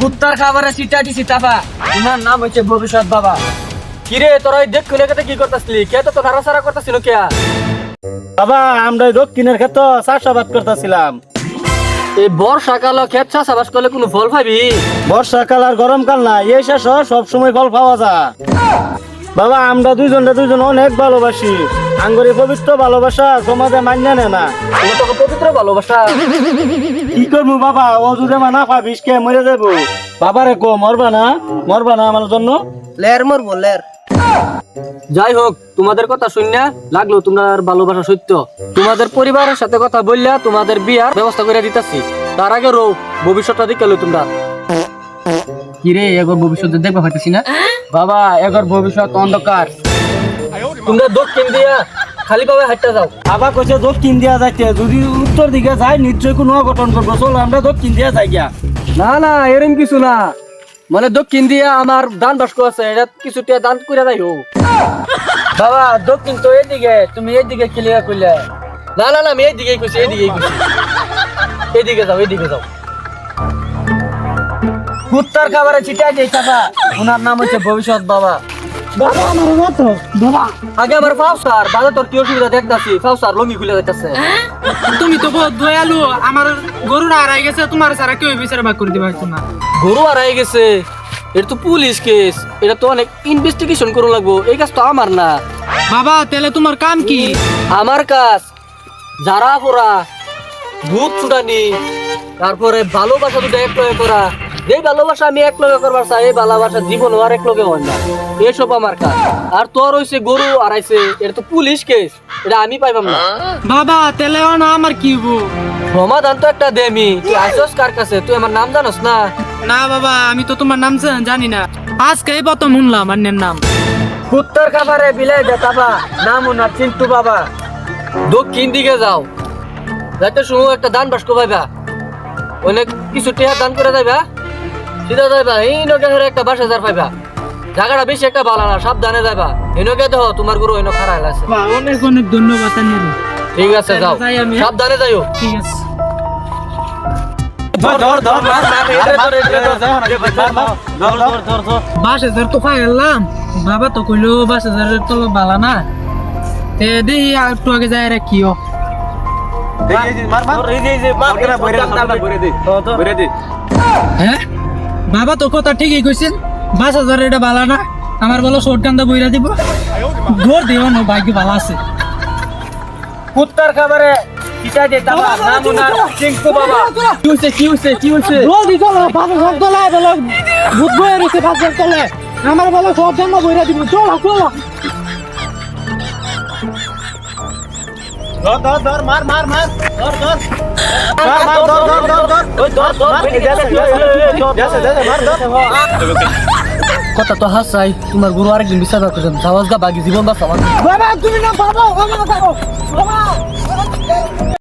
কুত্তার খাবারে চিটাটি চিতাপা তোমার নাম হচ্ছে ভবিষ্যৎ বাবা। কিরে তোরা দেখ খুলে কেটে কি করতেছিলি? কে তো নাড়াচাড়া করতেছিল কে? বাবা আমরা দক্ষিণের ক্ষেত্রে চাষাবাদ করতেছিলাম। এই বর্ষাকাল ক্ষেত চাষাবাস করলে কোনো ফল পাবি? বর্ষাকাল আর গরমকাল না, এই শেষ সব সময় ফল পাওয়া যায়। বাবা আমরা দুইজন অনেক ভালোবাসি, আঙ্গুরি পবিত্র ভালোবাসা সমাজে মান্য নেয় না। তুমি তোকে পবিত্র ভালোবাসা। কি করবো বাবা, ও যদি মানা পাবিস কে মরে যাবো। বাবারে কো মরবা না আমার জন্য। লের মরবো লের। যাই হোক, তোমাদের কথা শুননা লাগলো তোমার ভালোবাসা সত্য। তোমাদের পরিবারের সাথে কথা বললা তোমাদের বিয়ার ব্যবস্থা করে দিতেছি। তার আগে রো ভবিষ্যৎটা দিকে তোমরা। কিরে এগোর ভবিষ্যৎ দেখবা পাইতেছি না বাবা, এগোর ভবিষ্যৎ অন্ধকার। তোমরা দক্ষিণ দিয়া খালি পাবে হাঁটতে যাও। আবার কইছে দক্ষিণ দিয়া যাইতে, যদি উত্তর দিকে যাই নিশ্চয়ই কোনো অঘটন করবো। চলো আমরা দক্ষিণ দিয়া যাই গিয়া। না এরকম কিছু না, মানে দক্ষিণ দিয়া আমার দান বাস্ক আছে, এটা কিছুটা দান করে যাই হোক। বাবা দক্ষিণ তো এদিকে, তুমি এইদিকে ক্লিয়ার করলে। না আমি এইদিকেই কইছি, এইদিকে যাও। কুত্তার খাবারে চিটাই দিয়ে চাপা, ওনার নাম হচ্ছে ভবিষ্যৎ বাবা। বাবা আমার মতো বাবা আগে আমার ফাউসার বাবা, তোর কি অসুবিধা দেখতাছি? ফাউসার লঙ্গি খুলে যাইতাছে। তুমি তো বহুত দয়ালু, আমার গরুটা হারাই গেছে, তোমার সারা কেউ বিচার ভাগ করে দিবা না। গরু হারাই গেছে, এটা তো পুলিশ কেস, এটা তো অনেক ইনভেস্টিগেশন করা লাগবো। এই কাজ তো আমার না। বাবা তাহলে তোমার কাম কি? আমার কাজ যারা করা, ভূত ছুটানি, তারপরে ভালোবাসা দুটো এক লগে করা। যে ভালোবাসা আমি এক লগে করবার চাই, এই ভালোবাসা জীবন আর এক লগে হয় না। এসব আমার কাজ। আর তোর হইছে গরু হারাইছে, এটা তো পুলিশ কেস, এটা আমি পাইবাম না। বাবা তাহলে না আমার কি হবো? সমাধান তো একটা দেমি। তুই আইসস কার কাছে? তুই আমার নাম জানোস না? না বাবা আমি তো তোমার নাম জানি না, আজকে এই প্রথম শুনলাম আন্নের নাম। কুত্তার খাবারে বিলাই বেতাবা, নাম ওনার চিন্টু বাবা। দক্ষিণ দিকে যাও, যাইতে শুনো একটা দান বাস্ক পাইবা, অনেক কিছু টিয়া দান করে যাইবা, সিধা যাইবা। এই নগে একটা 20,000 পাইবা। জায়গাটা বেশি একটা ভালো না, সাবধানে যাইবা। এনকে দেখো তোমার গুরু এনে খারাপ আছে। অনেক অনেক ধন্যবাদ আন্নের। ঠিক আছে যাও, যাই আমি। সাবধানে যাইও। ঠিক আছে। ধর 20,000 তো পাইলাম, বাবা তো কইলো 20,000 তো বালা না। তে দেই একটু আগে যায় রে কিও। হ্যাঁ বাবা তো কথা ঠিকই কইছেন, 5,000 এটা বালা না। আমার বলো শর্ট গান্দা বইরা দিব, ধর দিও না, ভাগ্য ভালো আছে। কুত্তার খাবারে চিটাই দে তাবা, নাম ওনার চিন্টু বাবা। কি হইছে? জলদি চলো, 5,000 তোলা বলো, ভূত বইয়া রয়েছে 5,000 তোলে। আমার বলো শর্ট গান্দা বইরা দিব, চলো। কথা তো হাসাই, তোমার গুরু আরেকদিন বিচার করছেন। সাহস গা বাকি জীবন বাঁচাও। বাবা তুমি না বাবা